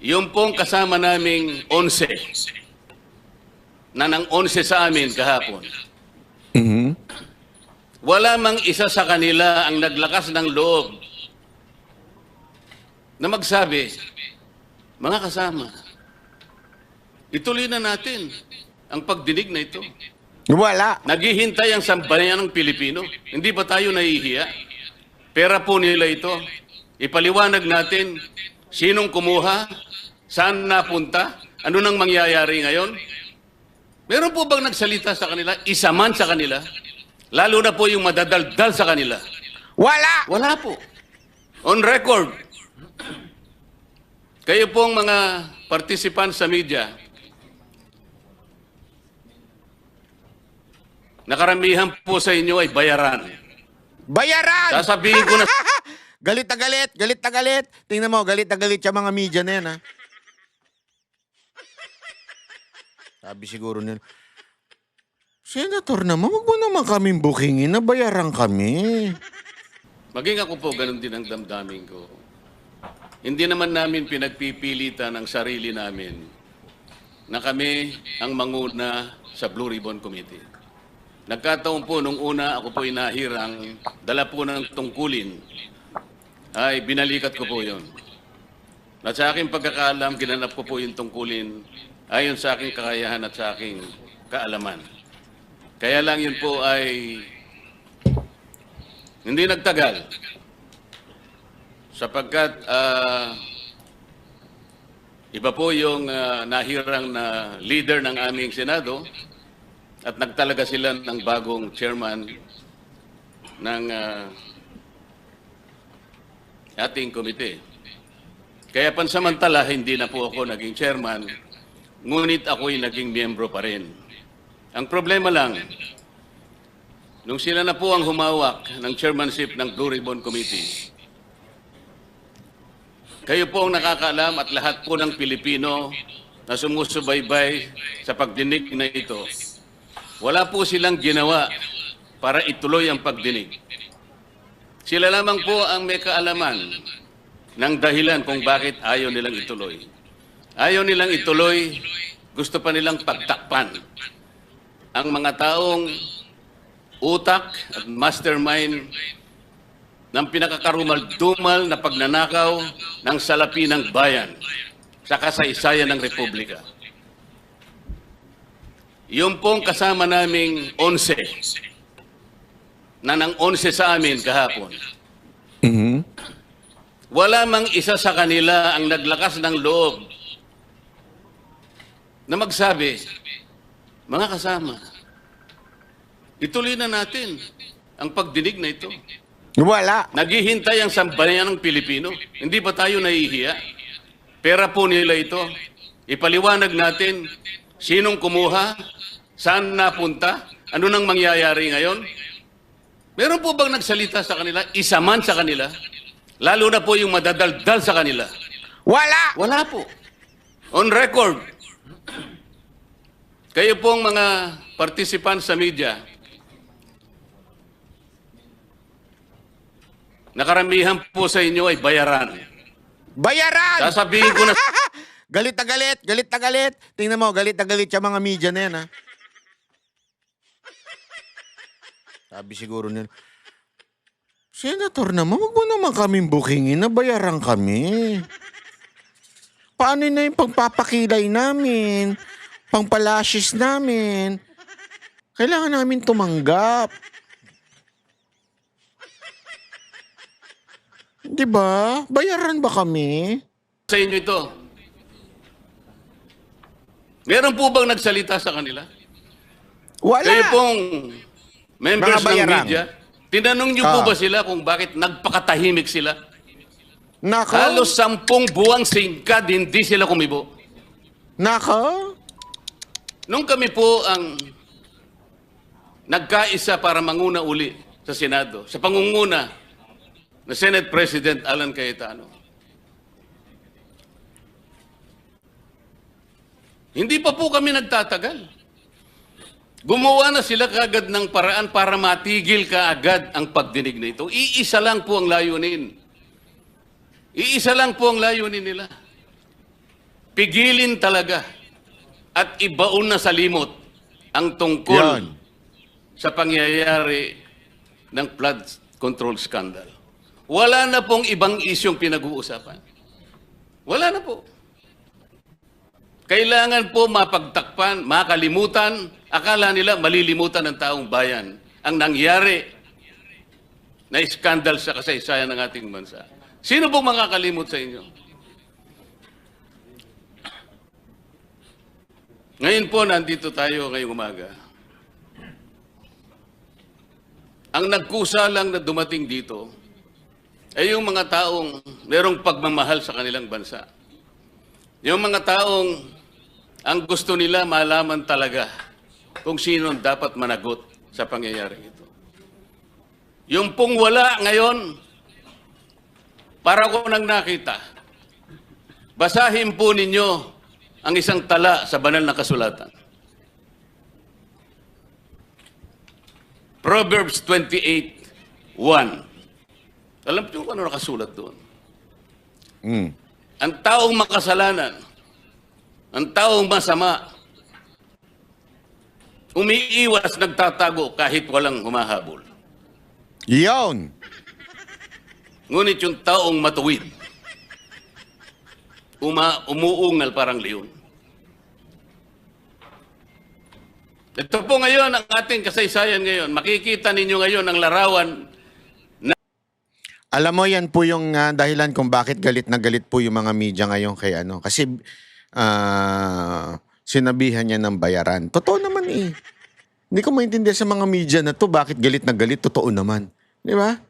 Yung pong kasama naming 11, na nang 11 sa amin kahapon, wala mang isa sa kanila ang naglakas ng loob na magsabi, mga kasama, ituloy na natin ang pagdinig na ito. Wala. Naghihintay ang sambayan ng Pilipino. Hindi ba tayo nahihiya? Pera po nila ito. Ipaliwanag natin sinong kumuha, saan napunta, ano nang mangyayari ngayon. Meron po bang nagsalita sa kanila? Isa man sa kanila? Lalo na po yung madadaldal sa kanila. Wala. Wala po. On record. Kayo pong mga participants sa media, nakaramihan po sa inyo ay bayaran. Bayaran! Sasabihin ko na Galit na galit, galit na galit. Tingnan mo, galit na galit yung mga media na yan, ha? Sabi siguro nila, Senator naman, wag mo naman kaming bookingin na bayaran kami. maging ako po, ganun din ang damdamin ko. Hindi naman namin pinagpipilitan ang sarili namin na kami ang manguna sa Blue Ribbon Committee. Nagkataon po nung una ako po inahirang dala po ng tungkulin ay binalikat ko po yun. At sa aking pagkakaalam, ginanap ko po yung tungkulin ayon sa aking kakayahan at sa aking kaalaman. Kaya lang yun po ay hindi nagtagal sapagkat iba po yung nahirang na leader ng aming Senado at nagtalaga sila ng bagong chairman ng ating komite. Kaya pansamantala, hindi na po ako naging chairman, ngunit ako'y naging miyembro pa rin. Ang problema lang, nung sila na po ang humawak ng chairmanship ng Blue Ribbon Committee, kayo po ang nakakaalam at lahat po ng Pilipino na sumusubaybay sa pagdinig na ito, wala po silang ginawa para ituloy ang pagdinig. Sila lamang po ang may kaalaman ng dahilan kung bakit ayaw nilang ituloy. Ayaw nilang ituloy, gusto pa nilang pagtakpan ang mga taong utak at mastermind ng pinakakarumal-dumal na pagnanakaw ng salapi ng bayan sa kasaysayan ng Republika. Yung pong kasama naming 11, na nang 11 sa amin kahapon, wala mang isa sa kanila ang naglakas ng loob na magsabi, mga kasama, ituloy na natin ang pagdinig na ito. Wala. Naghihintay ang sambayan ng Pilipino. Hindi ba tayo nahihiya? Pera po nila ito. Ipaliwanag natin sinong kumuha, saan napunta, ano nang mangyayari ngayon. Meron po bang nagsalita sa kanila? Isa man sa kanila? Lalo na po yung madadaldal sa kanila. Wala. Wala po. On record. Kayo pong mga participants sa media, nakaramihan po sa inyo ay bayaran. Bayaran! Sasabihin ko na Galit na galit, galit na galit. Tingnan mo, galit na galit yung mga media na yan, ha? Sabi siguro nila, Senator naman, wag mo naman kaming bookingin na bayaran kami. Paano na yung pagpapakilay namin? Pangpalasis namin? Kailangan namin tumanggap. Di ba? Bayaran ba kami? sa inyo ito. Meron po bang nagsalita sa kanila? Wala. Kayo pong members Mga ng bayarang. media, tinanong niyo po ba sila kung bakit nagpakatahimik sila? Nako. Halos 10 buwang singkad, hindi sila kumibo. Nako. Nung kami po ang nagkaisa para manguna uli sa Senado, sa pangunguna na Senate President Alan Cayetano, hindi pa po kami nagtatagal. Gumawa na sila kaagad ng paraan para matigil kaagad ang pagdinig na ito. Iisa lang po ang layunin. Iisa lang po ang layunin nila. pigilin talaga at ibaon na sa limot ang tungkol Yan. sa pangyayari ng flood control scandal. Wala na pong ibang isyong pinag-uusapan. Wala na po. Kailangan po mapagtakpan, makalimutan, akala nila malilimutan ng taong bayan ang nangyari na skandal sa kasaysayan ng ating bansa. Sino po makakalimot sa inyo? Ngayon po, nandito tayo ngayong umaga. Ang nagkusa lang na dumating dito ay yung mga taong merong pagmamahal sa kanilang bansa. Yung mga taong ang gusto nila malaman talaga kung sino ang dapat managot sa pangyayari ito. Yung pong wala ngayon, para ko nang nakita, basahin po ninyo ang isang tala sa banal na kasulatan. Proverbs 28:1. Alam niyo kung ano nakasulat doon? Ang taong makasalanan, ang taong masama, umiiwas, nagtatago kahit walang humahabol. Yon. Ngunit yung taong matuwid, umuungal parang leon. Ito po ngayon ang ating kasaysayan ngayon. Makikita ninyo ngayon ang larawan. Alam mo, yan po yung dahilan kung bakit galit na galit po yung mga media ngayon kay ano. Kasi sinabihan niya ng bayaran. Totoo naman eh. Hindi ko maintindihan sa mga media na to bakit galit na galit. Totoo naman. Di ba?